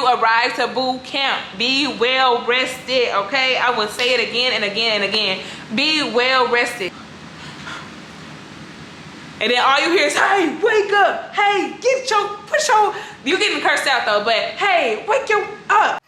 arrive to boot camp, be well rested, okay? I will say it again and again and again. Be well rested. And then all you hear is, hey, wake up. Hey, you getting cursed out though, but hey, wake you up.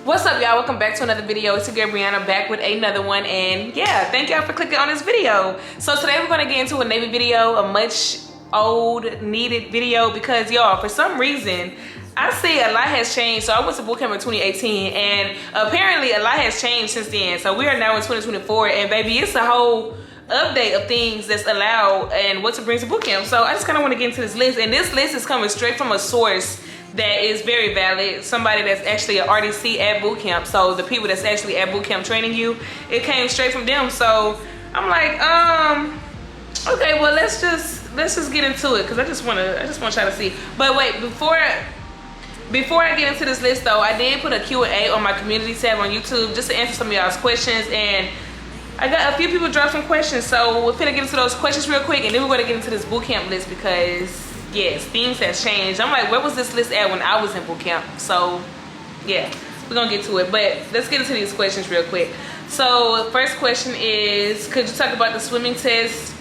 What's up, y'all? Welcome back to another video. It's your girl Brianna back with another one, and yeah, thank y'all for clicking on this video. So today we're gonna get into a Navy video, a much old needed video, because y'all, for some reason I see a lot has changed. So I went to boot camp in 2018, and apparently a lot has changed since then. So we are now in 2024, and baby, it's a whole update of things that's allowed and what to bring to boot camp. So I just kind of want to get into this list, and this list is coming straight from a source that is very valid, somebody that's actually an RDC at boot camp. So the people that's actually at boot camp training you, it came straight from them. So I'm like, okay, well let's just get into it, because I just want y'all to see. But wait, before I get into this list though, I did put a Q&A on my community tab on YouTube just to answer some of y'all's questions, and I got a few people drop some questions. So we're gonna get into those questions real quick, and then we're gonna get into this boot camp list, because yes, things has changed. I'm like, where was this list at when I was in boot camp? So yeah, we're gonna get to it, but let's get into these questions real quick. So first question is, could you talk about the swimming test?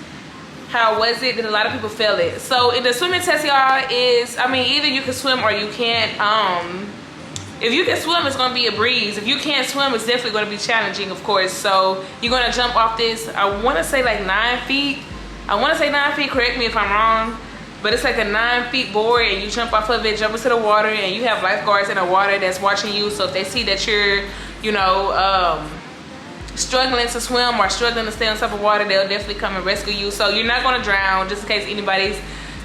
How was it? Did a lot of people fail it? So in the swimming test, y'all, is, I mean, either you can swim or you can't. If you can swim, it's gonna be a breeze. If you can't swim, it's definitely gonna be challenging, of course. So you're gonna jump off this, I wanna say like 9 feet. I wanna say 9 feet, correct me if I'm wrong. But it's like a 9 feet board, and you jump off of it, jump into the water, and you have lifeguards in the water that's watching you. So if they see that you're, you know, struggling to swim or struggling to stay on top of water, they'll definitely come and rescue you. So you're not gonna drown, just in case anybody's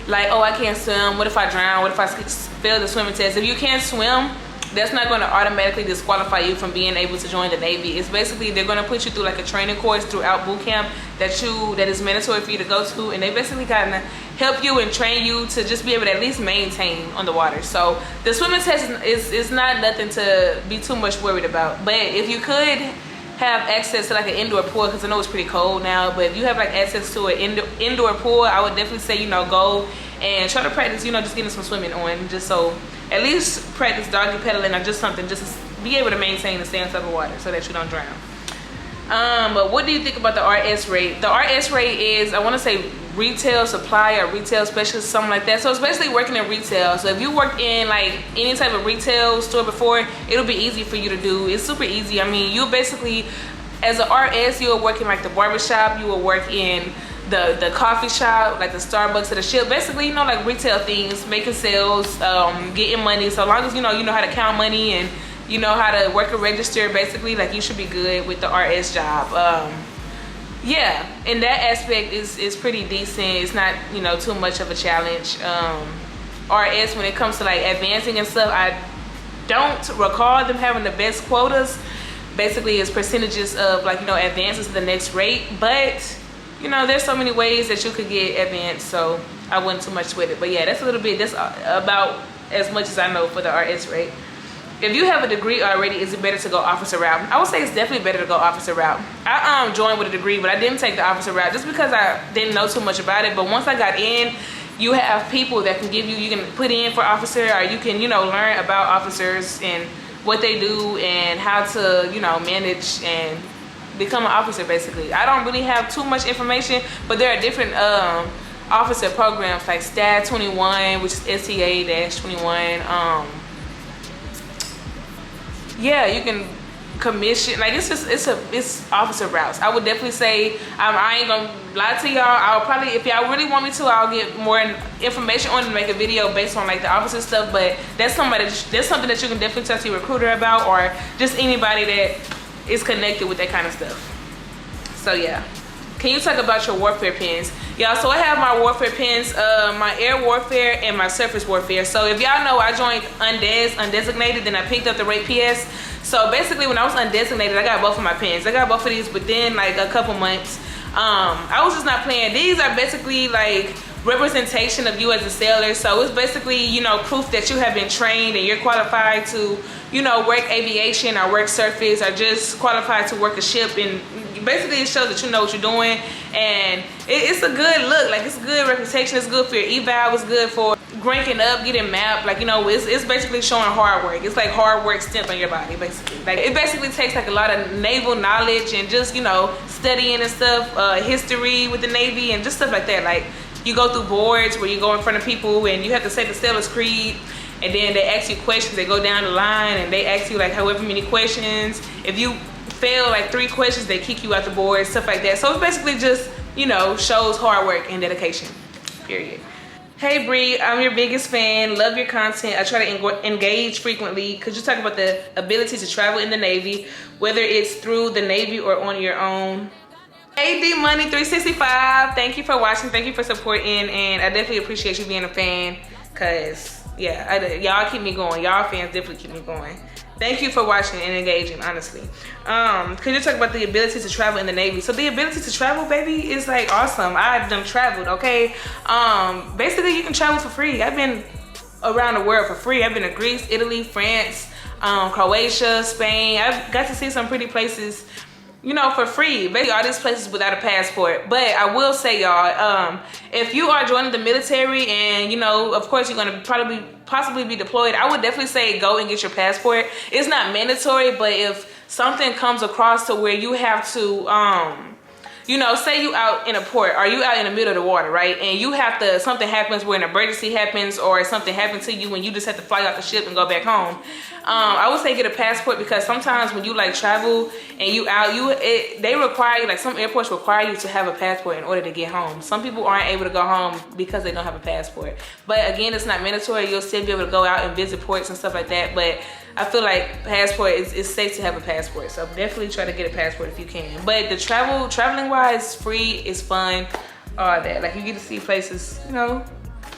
like, oh, I can't swim. What if I drown? What if I fail the swimming test? If you can't swim, that's not going to automatically disqualify you from being able to join the Navy. It's basically, they're going to put you through like a training course throughout boot camp that is mandatory for you to go to, and they basically kind of help you and train you to just be able to at least maintain on the water. So the swimming test is not nothing to be too much worried about. But if you could have access to like an indoor pool, because I know it's pretty cold now, but if you have like access to an indoor pool, I would definitely say, you know, go and try to practice, you know, just getting some swimming on, just so at least practice doggy pedaling or just something, just to be able to maintain and stay on top of water so that you don't drown. But what do you think about the RS rate? The RS rate is, I want to say retail supply or retail specialist, something like that. So it's basically working in retail. So if you worked in like any type of retail store before, it'll be easy for you to do. It's super easy. I mean, you basically, as an RS, you'll work in like the barbershop, you will work in the coffee shop, like the Starbucks or the ship, basically, you know, like retail things, making sales, getting money. So long as you know how to count money and you know how to work a register, basically, like, you should be good with the RS job. Yeah, and that aspect is pretty decent. It's not, you know, too much of a challenge. RS, when it comes to like advancing and stuff, I don't recall them having the best quotas. Basically, it's percentages of, like, you know, advances to the next rate, but you know, there's so many ways that you could get advanced, so I wouldn't too much with it. But yeah, that's about as much as I know for the RS rate. If you have a degree already, is it better to go officer route? I would say it's definitely better to go officer route. I joined with a degree, but I didn't take the officer route just because I didn't know too much about it. But once I got in, you have people that can give you, you can put in for officer, or you can, you know, learn about officers and what they do and how to, you know, manage and become an officer. Basically, I don't really have too much information, but there are different officer programs like STAT 21, which is STA-21. Yeah, you can commission, like, it's officer routes. I would definitely say, I ain't gonna lie to y'all, I'll probably, if y'all really want me to, I'll get more information on and make a video based on like the officer stuff. But that's something that you can definitely talk to your recruiter about, or just anybody that is connected with that kind of stuff. So yeah, can you talk about your warfare pins? Y'all, so I have my warfare pins, my air warfare and my surface warfare. So if y'all know, I joined undesignated, then I picked up the rate PS. So basically, when I was undesignated, I got both of my pins. I got both of these within like a couple months. I was just not playing. These are basically like representation of you as a sailor. So it's basically, you know, proof that you have been trained and you're qualified to, you know, work aviation or work surface, or just qualified to work a ship and basically it shows that you know what you're doing, and it's a good look. Like, it's a good reputation. It's good for your eval. It's good for ranking up, getting mapped. Like, you know, it's basically showing hard work. It's like hard work stamped on your body, basically. Like, it basically takes like a lot of naval knowledge and just, you know, studying and stuff, history with the Navy and just stuff like that. Like, you go through boards where you go in front of people and you have to say the Sailor's Creed, and then they ask you questions. They go down the line and they ask you like however many questions. If you fail like 3 questions, they kick you out the board, stuff like that. So it's basically just, you know, shows hard work and dedication, period. Hey Bree, I'm your biggest fan, love your content. I try to engage frequently. Could you talk about the ability to travel in the Navy, whether it's through the Navy or on your own? Hey D Money 365, thank you for watching, thank you for supporting, and I definitely appreciate you being a fan, cause yeah, y'all keep me going. Y'all fans definitely keep me going. Thank you for watching and engaging, honestly. Could you talk about the ability to travel in the Navy? So the ability to travel, baby, is like awesome. I've done traveled, okay? Basically, you can travel for free. I've been around the world for free. I've been to Greece, Italy, France, Croatia, Spain. I've got to see some pretty places, you know, for free. Basically, all these places without a passport. But I will say, y'all, if you are joining the military and, you know, of course, you're going to possibly be deployed, I would definitely say go and get your passport. It's not mandatory, but if something comes across to where you have to, you know, say you out in a port, or you out in the middle of the water, right? And you have to, something happens where an emergency happens, or something happens to you when you just have to fly off the ship and go back home. I would say get a passport, because sometimes when you like travel and you out, they require you, like some airports require you to have a passport in order to get home. Some people aren't able to go home because they don't have a passport. But again, it's not mandatory. You'll still be able to go out and visit ports and stuff like that. But I feel like passport is safe to have a passport. So definitely try to get a passport if you can. But the traveling wise, free, is fun, all that. Like, you get to see places, you know,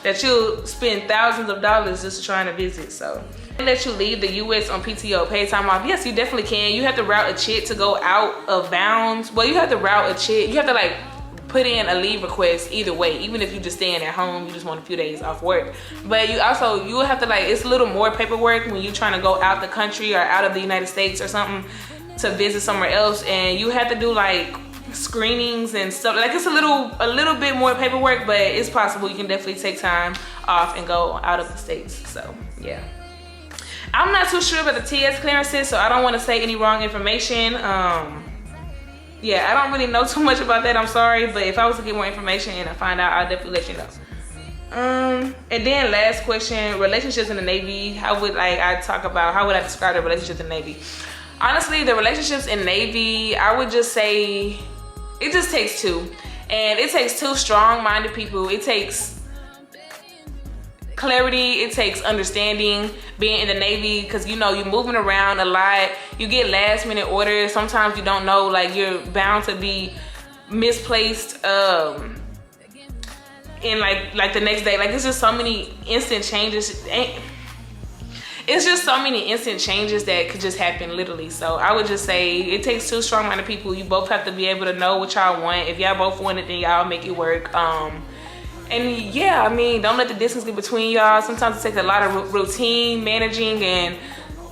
that you'll spend thousands of dollars just trying to visit. So they let you leave the US on PTO, paid time off. Yes, you definitely can. You have to route a chit to go out of bounds. Well, you have to route a chit. You have to like put in a leave request either way, even if you just staying at home, you just want a few days off work. But you will have to, like, it's a little more paperwork when you're trying to go out the country or out of the United States or something to visit somewhere else, and you have to do like screenings and stuff. Like, it's a little bit more paperwork, but it's possible. You can definitely take time off and go out of the States. So yeah, I'm not too sure about the TS clearances, so I don't want to say any wrong information. Yeah, I don't really know too much about that, I'm sorry, but if I was to get more information and I find out, I'll definitely let you know. And then last question, relationships in the Navy. How would I describe the relationships in the Navy? Honestly, the relationships in Navy, I would just say it just takes two. And it takes two strong-minded people. It takes clarity, it takes understanding being in the Navy, because you know you're moving around a lot, you get last minute orders, sometimes you don't know, like, you're bound to be misplaced in like the next day. Like, it's just so many instant changes. It's just so many instant changes that could just happen literally. So I would just say it takes two strong-minded people. You both have to be able to know what y'all want. If y'all both want it, then y'all make it work. And yeah, I mean, don't let the distance get between y'all. Sometimes it takes a lot of routine managing, and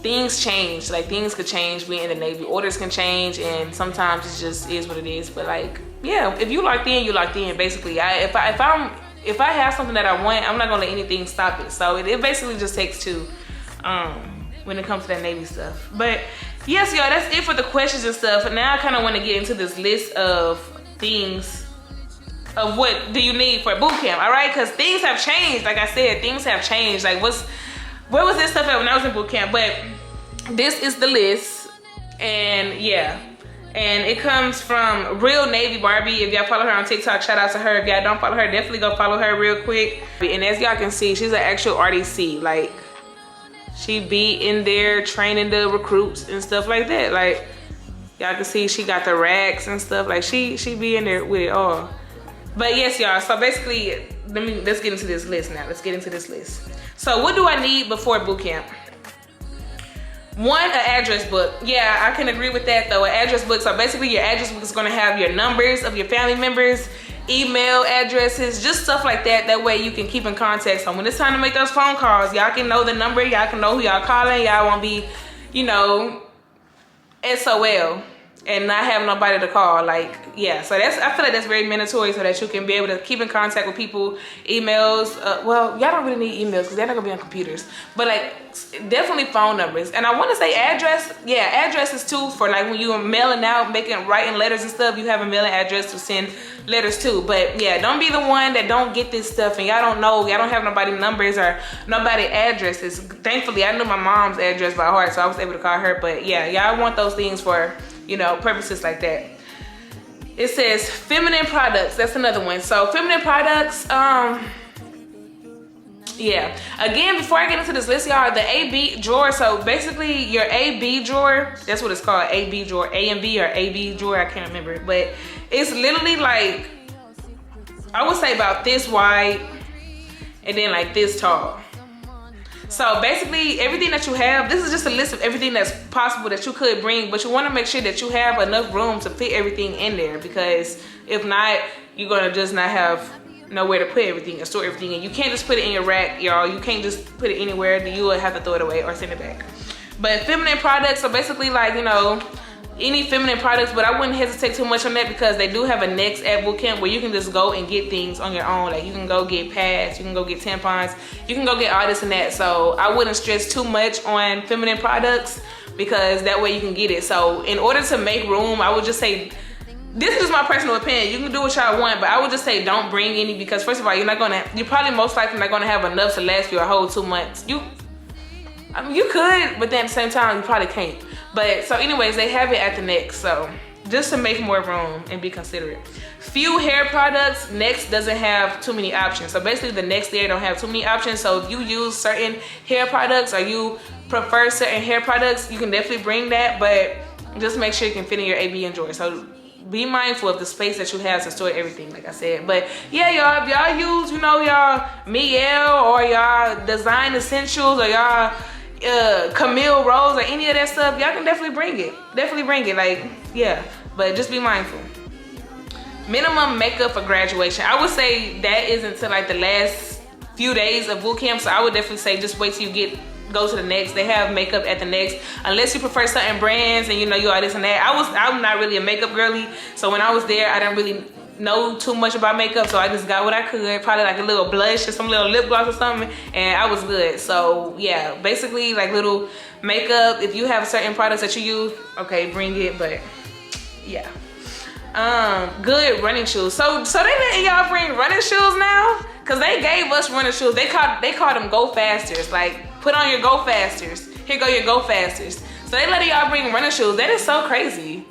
things change. Like, things could change being in the Navy. Orders can change, and sometimes it just is what it is. But like, yeah, if you locked in, you locked in. Basically, if I have something that I want, I'm not gonna let anything stop it. So it basically just takes two when it comes to that Navy stuff. But yes, y'all, that's it for the questions and stuff. And now I kind of want to get into this list of things of what do you need for boot camp, all right? Because things have changed. Like I said, things have changed. Like, where was this stuff at when I was in boot camp? But this is the list, and yeah. And it comes from Real Navy Barbie. If y'all follow her on TikTok, shout out to her. If y'all don't follow her, definitely go follow her real quick. And as y'all can see, she's an actual RDC. Like, she be in there training the recruits and stuff like that. Like, y'all can see she got the racks and stuff. Like, she be in there with it all. But yes, y'all, so basically, let's get into this list now. Let's get into this list. So what do I need before boot camp? One, an address book. Yeah, I can agree with that though, an address book. So basically your address book is gonna have your numbers of your family members, email addresses, just stuff like that. That way you can keep in contact. So when it's time to make those phone calls, y'all can know the number, y'all can know who y'all calling, y'all won't be, you know, SOL. and not have nobody to call. Like, yeah, so that's, I feel like that's very mandatory so that you can be able to keep in contact with people. Emails, well, y'all don't really need emails because they're not gonna be on computers, but like definitely phone numbers. And I want to say address. Yeah, addresses too, for like when you're mailing out, writing letters and stuff, you have a mailing address to send letters to. But yeah, don't be the one that don't get this stuff and y'all don't know, y'all don't have nobody numbers or nobody addresses. Thankfully, I knew my mom's address by heart, so I was able to call her. But yeah, y'all want those things for, you know, purposes like that. It says feminine products. That's another one. So feminine products, yeah. Again, before I get into this list, y'all, the AB drawer. So basically your AB drawer, that's what it's called, AB drawer, A and B or AB drawer, I can't remember. But it's literally like, I would say about this wide and then like this tall. So basically everything that you have, this is just a list of everything that's possible that you could bring, but you want to make sure that you have enough room to fit everything in there, because if not, you're gonna just not have nowhere to put everything and store everything. And you can't just put it in your rack, y'all. You can't just put it anywhere. You will have to throw it away or send it back. But feminine products are basically like, you know, any feminine products, but I wouldn't hesitate too much on that because they do have a next at boot camp where you can just go and get things on your own. Like you can go get pads, you can go get tampons, you can go get all this and that. So I wouldn't stress too much on feminine products because that way you can get it. So in order to make room, I would just say, this is just my personal opinion. You can do what y'all want, but I would just say don't bring any, because first of all, you're probably most likely not gonna have enough to last you a whole 2 months. I mean, you could, but then at the same time, you probably can't. But so anyways, they have it at the Next. So just to make more room and be considerate. Few hair products, Next doesn't have too many options. So basically the Next there don't have too many options. So if you use certain hair products or you prefer certain hair products, you can definitely bring that, but just make sure you can fit in your AB and drawer. So be mindful of the space that you have to store everything, like I said. But yeah, y'all, if y'all use, you know, y'all Miguel or y'all Design Essentials or y'all Camille Rose or any of that stuff, y'all can definitely bring it. Definitely bring it, like, yeah. But just be mindful. Minimum makeup for graduation. I would say that is until like the last few days of boot camp. So I would definitely say just wait till you go to the Next. They have makeup at the Next, unless you prefer certain brands and you know you all this and that. I'm not really a makeup girly, so when I was there I didn't really know too much about makeup, so I just got what I could, probably like a little blush or some little lip gloss or something, and I was good. So yeah, basically like little makeup. If you have certain products that you use, okay, bring it. But yeah, good running shoes. So they letting y'all bring running shoes now, because they gave us running shoes. They called them Go Fasters. Like, put on your Go Fasters. Here go your Go Fasters. So they letting y'all bring running shoes. That is so crazy.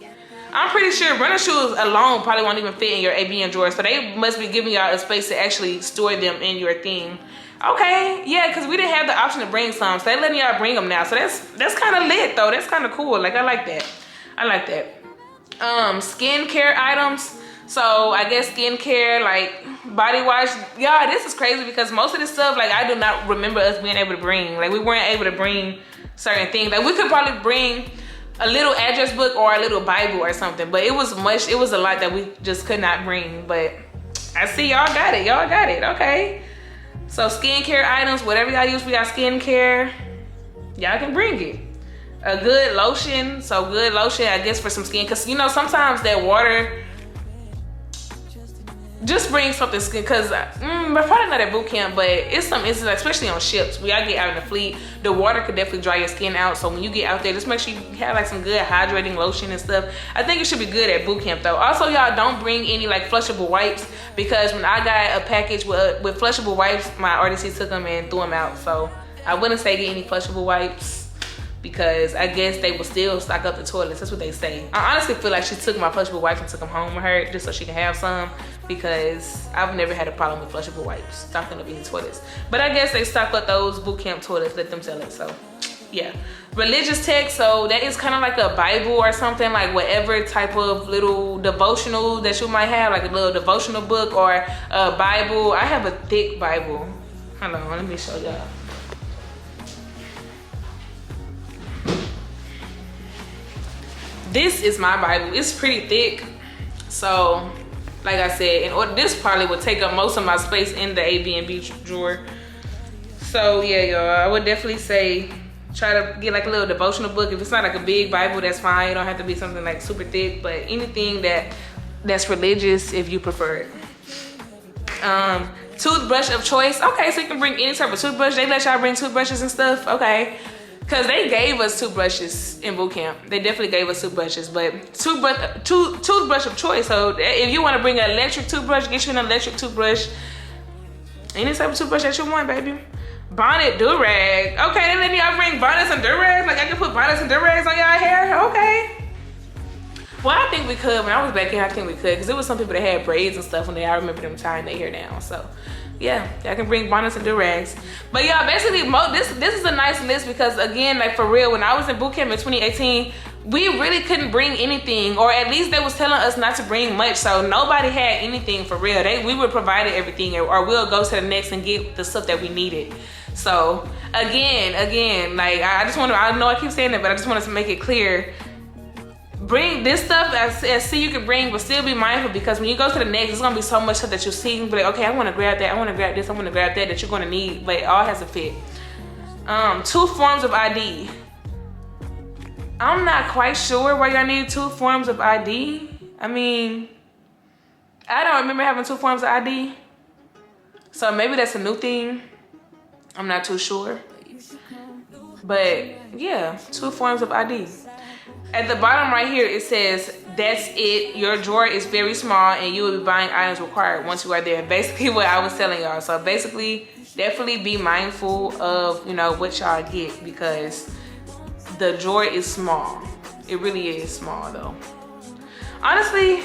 I'm pretty sure running shoes alone probably won't even fit in your AB and drawer. So they must be giving y'all a space to actually store them in your thing. Okay, yeah, because we didn't have the option to bring some. So they letting y'all bring them now. So that's kind of lit though. That's kind of cool. Like, I like that. I like that. Skincare items. So I guess skincare, like body wash. Y'all, this is crazy because most of this stuff, like, I do not remember us being able to bring. Like, we weren't able to bring certain things. Like, we could probably bring a little address book or a little Bible or something, but it was a lot that we just could not bring. But I see y'all got it. Y'all got it. Okay. So skincare items, whatever y'all use for y'all skincare, y'all can bring it. A good lotion. So good lotion, I guess, for some skin, because you know sometimes that water, just bring something skin, because we're probably not at boot camp, but it's some instances, especially on ships, when y'all get out in the fleet, the water could definitely dry your skin out. So when you get out there, just make sure you have like some good hydrating lotion and stuff. I think it should be good at boot camp though. Also, y'all don't bring any like flushable wipes, because when I got a package with flushable wipes, my RDC took them and threw them out. So I wouldn't say get any flushable wipes, because I guess they will still stock up the toilets. That's what they say. I honestly feel like she took my flushable wipes and took them home with her just so she can have some, because I've never had a problem with flushable wipes stocking up in the toilets. But I guess they stock up those boot camp toilets, let them sell it. So yeah. Religious text, so that is kind of like a Bible or something, like whatever type of little devotional that you might have, like a little devotional book or a Bible. I have a thick Bible. Hold on, let me show y'all. This is my Bible. It's pretty thick. So, like I said, in order, this probably would take up most of my space in the A, B, and B drawer. So yeah, y'all, I would definitely say try to get like a little devotional book. If it's not like a big Bible, that's fine. It don't have to be something like super thick, but anything that's religious if you prefer it. Toothbrush of choice. Okay, so you can bring any type of toothbrush. They let y'all bring toothbrushes and stuff. Okay, because they gave us toothbrushes in boot camp. They definitely gave us toothbrushes, but toothbrush of choice. So if you want to bring an electric toothbrush, get you an electric toothbrush. Any type of toothbrush that you want, baby. Bonnet, do-rag. Okay, they let y'all bring bonnets and do-rags. Like I can put bonnets and do-rags on y'all hair. Okay. Well, I think we could. When I was back here, I think we could, because there was some people that had braids and stuff when I remember them tying their hair down. So yeah, I can bring bonnets and do-rags. But yeah, basically this is a nice list, because again, like for real, when I was in boot camp in 2018, we really couldn't bring anything, or at least they was telling us not to bring much. So nobody had anything for real. We were provided everything, or we'll go to the next and get the stuff that we needed. So again, like I know I keep saying it, but I just wanted to make it clear. Bring this stuff as see you can bring, but still be mindful, because when you go to the next, it's gonna be so much stuff that you see and be like, okay, I want to grab that, I want to grab this, I want to grab that you're gonna need, but it all has to fit. 2 forms of ID. I'm not quite sure why y'all need 2 forms of ID. I mean, I don't remember having 2 forms of ID, so maybe that's a new thing. I'm not too sure, but yeah, 2 forms of ID. At the bottom right here, it says, that's it. Your drawer is very small and you will be buying items required once you are there. Basically what I was telling y'all. So basically, definitely be mindful of, you know, what y'all get, because the drawer is small. It really is small though. Honestly,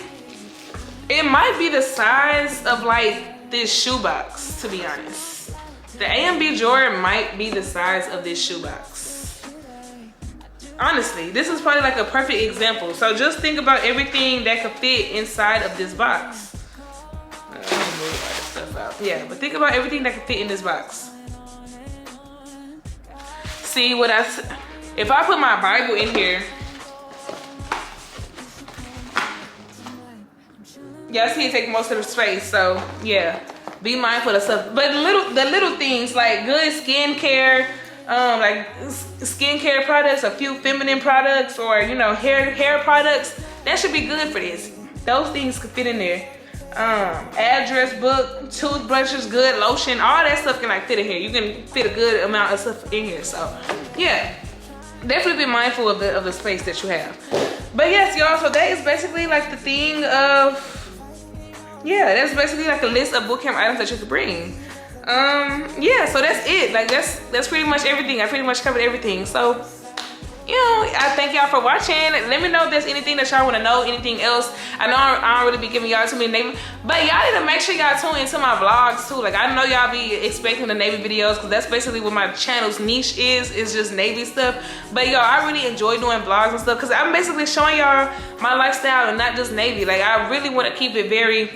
it might be the size of like this shoebox, to be honest. The A and B drawer might be the size of this shoebox. Honestly, this is probably like a perfect example. So just think about everything that could fit inside of this box. I'm gonna move all this stuff out. Yeah, but think about everything that could fit in this box. See what if I put my Bible in here, y'all see it take most of the space. So yeah, be mindful of stuff. But the little things like good skincare, like skincare products, a few feminine products, or you know, hair products, that should be good for this. Those things could fit in there. Address book, toothbrushes, good lotion, all that stuff can like fit in here. You can fit a good amount of stuff in here. So yeah, definitely be mindful of the space that you have. But yes, y'all, so that is basically like the thing of, yeah, that's basically like a list of boot camp items that you could bring. Yeah, so that's it. Like that's pretty much everything. I pretty much covered everything. So, you know, I thank y'all for watching. Let me know if there's anything that y'all want to know, anything else. I know I don't really be giving y'all too many Navy, but y'all need to make sure y'all tune into my vlogs too. Like I know y'all be expecting the Navy videos, because that's basically what my channel's niche is just Navy stuff. But y'all, I really enjoy doing vlogs and stuff, because I'm basically showing y'all my lifestyle and not just Navy. Like I really want to keep it very,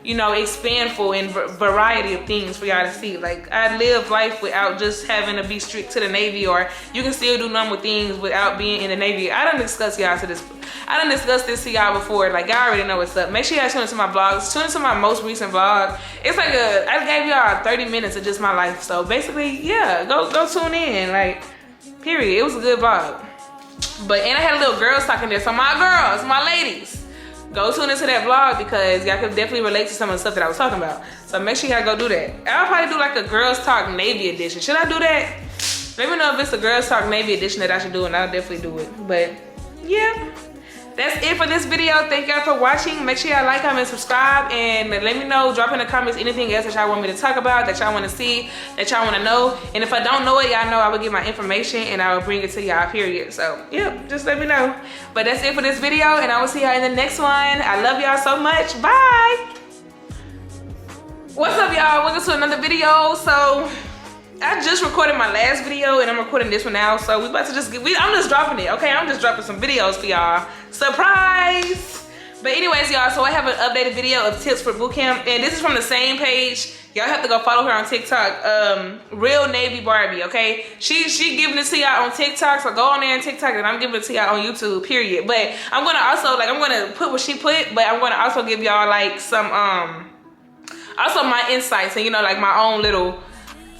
you know, expandful in variety of things for y'all to see. Like I live life without just having to be strict to the Navy, or you can still do normal things without being in the Navy. I done discussed this to y'all before. Like y'all already know what's up. Make sure y'all tune into my vlogs. Tune into my most recent vlog. It's like I gave y'all 30 minutes of just my life. So basically, yeah, go tune in. Like, period. It was a good vlog. And I had a little girls talking there. So my girls, my ladies, go tune into that vlog, because y'all could definitely relate to some of the stuff that I was talking about. So make sure y'all go do that. I'll probably do like a Girls Talk Navy edition. Should I do that? Let me know if it's a Girls Talk Navy edition that I should do, and I'll definitely do it. But yeah, that's it for this video. Thank y'all for watching. Make sure y'all like, comment, subscribe, and let me know, drop in the comments anything else that y'all want me to talk about, that y'all want to see, that y'all want to know. And if I don't know it, y'all know I will get my information and I will bring it to y'all, period. So yeah, just let me know. But that's it for this video, and I will see y'all in the next one. I love y'all so much. Bye. What's up, y'all? Welcome to another video. So I just recorded my last video and I'm recording this one now. So we about to I'm just dropping it, okay? I'm just dropping some videos for y'all. Surprise! But anyways, y'all, so I have an updated video of tips for boot camp, and this is from the same page. Y'all have to go follow her on TikTok, Real Navy Barbie, okay? She giving it to y'all on TikTok, so go on there on TikTok, and I'm giving it to y'all on YouTube, period. But I'm gonna also, like, I'm gonna put what she put, but I'm gonna also give y'all like some, also my insights and, you know, like my own little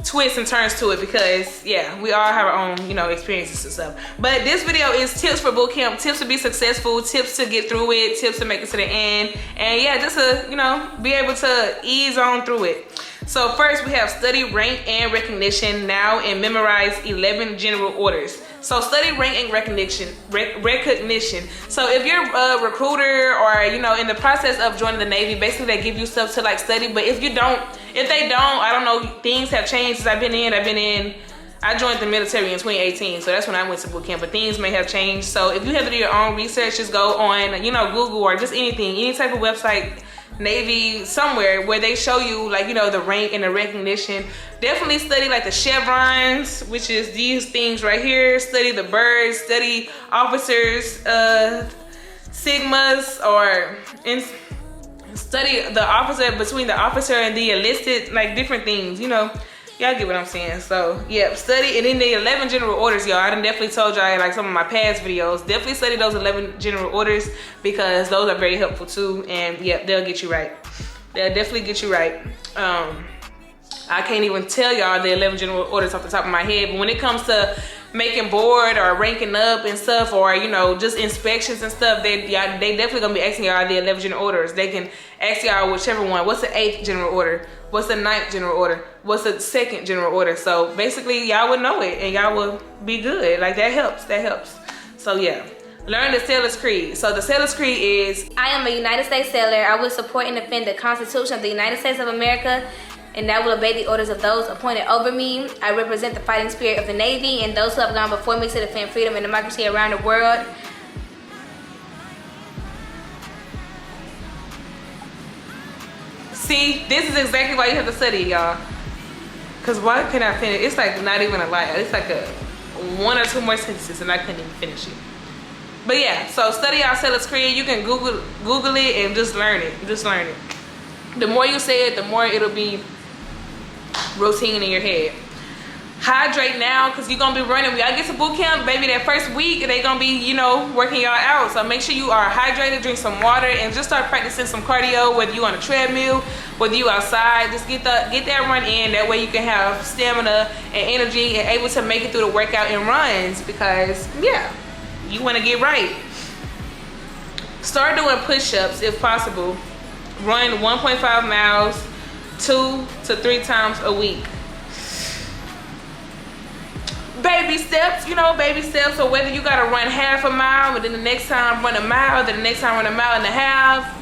twists and turns to it, because yeah, we all have our own, you know, experiences and stuff. But this video is tips for boot camp, tips to be successful, tips to get through it, tips to make it to the end, and yeah, just to, you know, be able to ease on through it. So first we have study rank and recognition now and memorize 11 general orders. So study rank and recognition. So if you're a recruiter or, you know, in the process of joining the Navy, basically they give you stuff to like study. But if they don't, I don't know, things have changed since I've been in. I joined the military in 2018, so that's when I went to boot camp, but things may have changed. So if you have to do your own research, just go on, you know, Google or just anything, any type of website, Navy, somewhere where they show you, like, you know, the rank and the recognition. Definitely study like the chevrons, which is these things right here. Study the birds, study officers, sigmas, or study the officer, between the officer and the enlisted, like different things, you know. Y'all get what I'm saying. So yeah, study. And then the 11 general orders, y'all, I done definitely told y'all like some of my past videos, definitely study those 11 general orders, because those are very helpful too. And yeah, they'll get you right. They'll definitely get you right. I can't even tell y'all the 11 general orders off the top of my head, but when it comes to making board or ranking up and stuff, or, you know, just inspections and stuff, they definitely gonna be asking y'all the 11 general orders. They can ask y'all whichever one. What's the 8th general order? What's the 9th general order? What's the 2nd general order? So basically y'all would know it and y'all will be good. Like that helps. So yeah. Learn the Sailor's Creed. So the Sailor's Creed is, I am a United States sailor. I will support and defend the Constitution of the United States of America, and I will obey the orders of those appointed over me. I represent the fighting spirit of the Navy and those who have gone before me to defend freedom and democracy around the world. see, this is exactly why you have to study, y'all. Cause why can I finish? It's like not even a lie. It's like a 1 or 2 more sentences and I couldn't even finish it. But yeah, so study our Sailor's Creed. You can Google it and just learn it. Just learn it. The more you say it, the more it'll be routine in your head. Hydrate now, because you're gonna be running. When y'all get to boot camp, baby, that first week they gonna be, you know, working y'all out. So make sure you are hydrated, drink some water, and just start practicing some cardio, whether you on a treadmill, whether you outside. Just get that run in. That way you can have stamina and energy and able to make it through the workout and runs, because yeah, you want to get right. Start doing push-ups if possible. Run 1.5 miles 2 to 3 times a week. Baby steps, you know, baby steps. So whether you gotta run half a mile, but then the next time run a mile, then the next time run a mile and a half,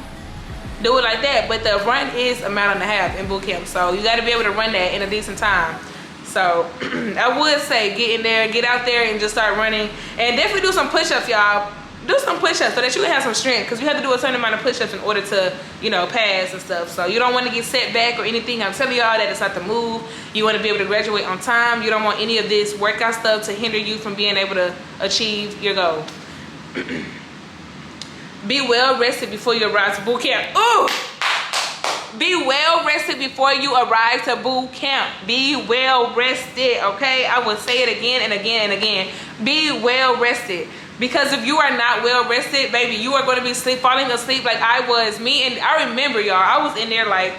do it like that. But the run is a mile and a half in boot camp, so you gotta be able to run that in a decent time. So I would say get in there, get out there and just start running, and definitely do some push-ups, y'all. Do some push-ups so that you can have some strength, because you have to do a certain amount of push-ups in order to, you know, pass and stuff. So you don't want to get set back or anything. I'm telling y'all that it's not the move. You want to be able to graduate on time. You don't want any of this workout stuff to hinder you from being able to achieve your goal. Be well rested before you arrive to boot camp. Ooh! Be well rested before you arrive to boot camp. Be well rested, okay? I will say it again and again and again. Be well rested. Because if you are not well rested, baby, you are going to be falling asleep like I was. And I remember, y'all, I was in there like,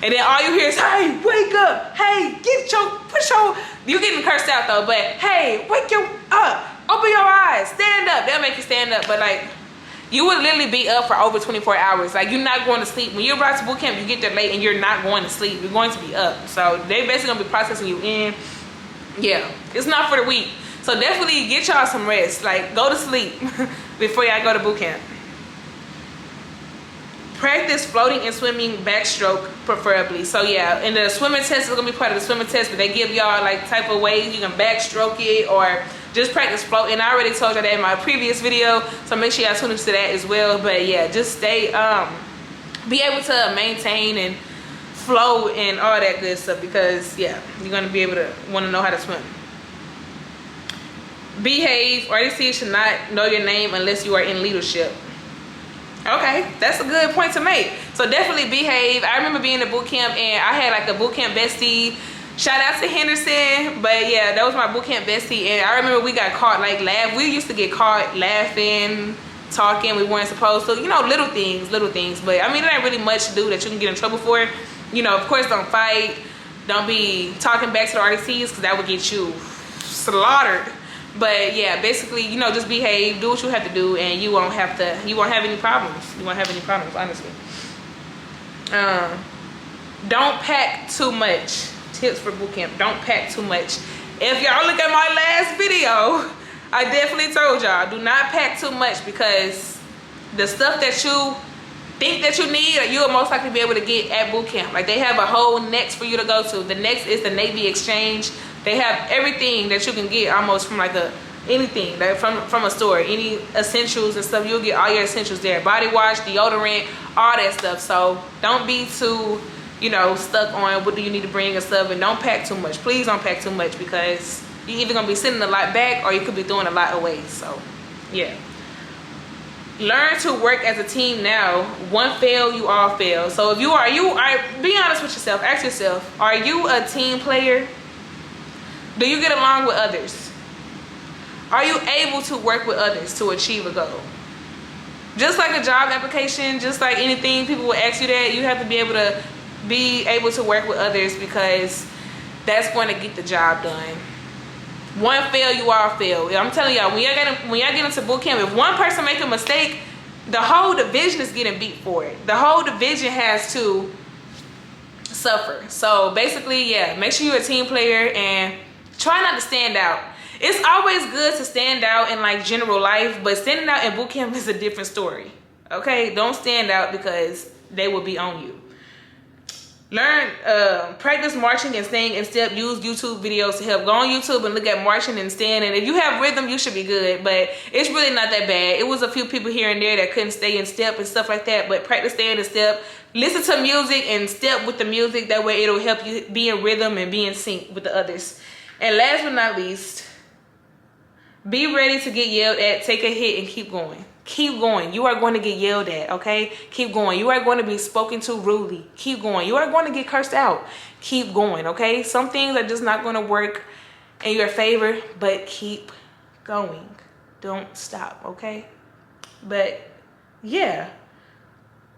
and then all you hear is, hey, wake up. Hey, you're getting cursed out though, but hey, wake you up. Open your eyes, stand up. They'll make you stand up, but like, you would literally be up for over 24 hours. Like, you're not going to sleep. When you arrive to boot camp, you get there late and you're not going to sleep. You're going to be up. So they basically going to be processing you in. Yeah, it's not for the weak. So definitely get y'all some rest. Like, go to sleep before y'all go to boot camp. Practice floating and swimming backstroke preferably. So yeah, and the swimming test is gonna be part of the swimming test, but they give y'all like type of ways you can backstroke it or just practice floating. I already told you that in my previous video, so make sure y'all tune into that as well. But yeah, just stay, be able to maintain and float and all that good stuff, because yeah, you're gonna be able to want to know how to swim. Behave. RDC should not know your name unless you are in leadership. Okay, that's a good point to make. So definitely behave. I remember being at boot camp and I had like a boot camp bestie. Shout out to Henderson. But yeah, that was my boot camp bestie. And I remember we got caught like we used to get caught laughing, talking we weren't supposed to, you know, little things. But I mean, it ain't really much to do that you can get in trouble for. You know, of course, don't fight. Don't be talking back to the RDCs, because that would get you slaughtered. But yeah, basically, you know, just behave, do what you have to do, and you won't have any problems. You won't have any problems, honestly. Don't pack too much. Tips for boot camp: don't pack too much. If y'all look at my last video, I definitely told y'all, do not pack too much, because the stuff that you think that you need, you'll most likely be able to get at boot camp. Like, they have a whole next for you to go to. The next is the Navy exchange. They have everything that you can get almost from like anything, like from a store, any essentials and stuff. You'll get all your essentials there: body wash, deodorant, all that stuff. So don't be too, you know, stuck on what do you need to bring and stuff, and don't pack too much. Please don't pack too much, because you're either gonna be sending a lot back or you could be throwing a lot away. So yeah. Learn to work as a team now. One fail, you all fail. So if you are be honest with yourself. Ask yourself, are you a team player? Do you get along with others? Are you able to work with others to achieve a goal? Just like a job application, just like anything, people will ask you that. You have to be able to work with others, because that's going to get the job done. One fail, you all fail. I'm telling y'all, when y'all get into boot camp, if one person make a mistake, the whole division is getting beat for it. The whole division has to suffer. So basically, yeah, make sure you're a team player and try not to stand out. It's always good to stand out in like general life, but standing out in boot camp is a different story. Okay, don't stand out, because they will be on you. Learn, practice marching and staying in step. Use YouTube videos to help. Go on YouTube and look at marching and staying. And if you have rhythm, you should be good. But it's really not that bad. It was a few people here and there that couldn't stay in step and stuff like that. But practice staying in step. Listen to music and step with the music. That way it'll help you be in rhythm and be in sync with the others. And last but not least, be ready to get yelled at. Take a hit and keep going. Keep going. You are going to get yelled at, okay? Keep going. You are going to be spoken to rudely. Keep going. You are going to get cursed out. Keep going, okay? Some things are just not going to work in your favor, but keep going. Don't stop, okay? But yeah,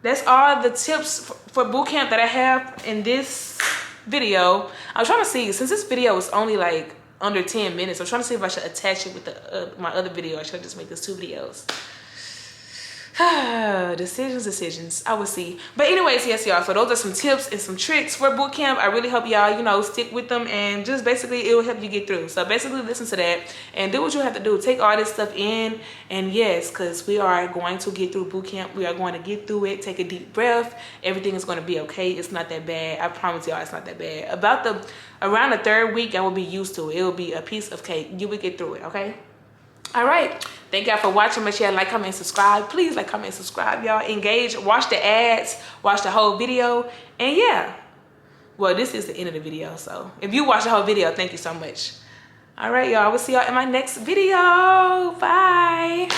that's all the tips for boot camp that I have in this video. I'm trying to see, since this video is only like under 10 minutes, I'm trying to see if I should attach it with my other video, or should I just make this 2 videos? decisions, I will see. But anyways, yes y'all, so those are some tips and some tricks for boot camp. I really hope y'all, you know, stick with them, and just basically it will help you get through. So basically listen to that and do what you have to do. Take all this stuff in, and yes, because we are going to get through boot camp. We are going to get through it. Take a deep breath. Everything is going to be okay. It's not that bad. I promise y'all, it's not that bad. Around the 3rd week, I will be used to it. It will be a piece of cake. You will get through it, okay? All right, thank y'all for watching. Make sure y'all like, comment, and subscribe. Please like, comment, and subscribe, y'all. Engage, watch the ads, watch the whole video, and yeah, well, this is the end of the video, so if you watch the whole video, thank you so much. All right, y'all, I will see y'all in my next video. Bye.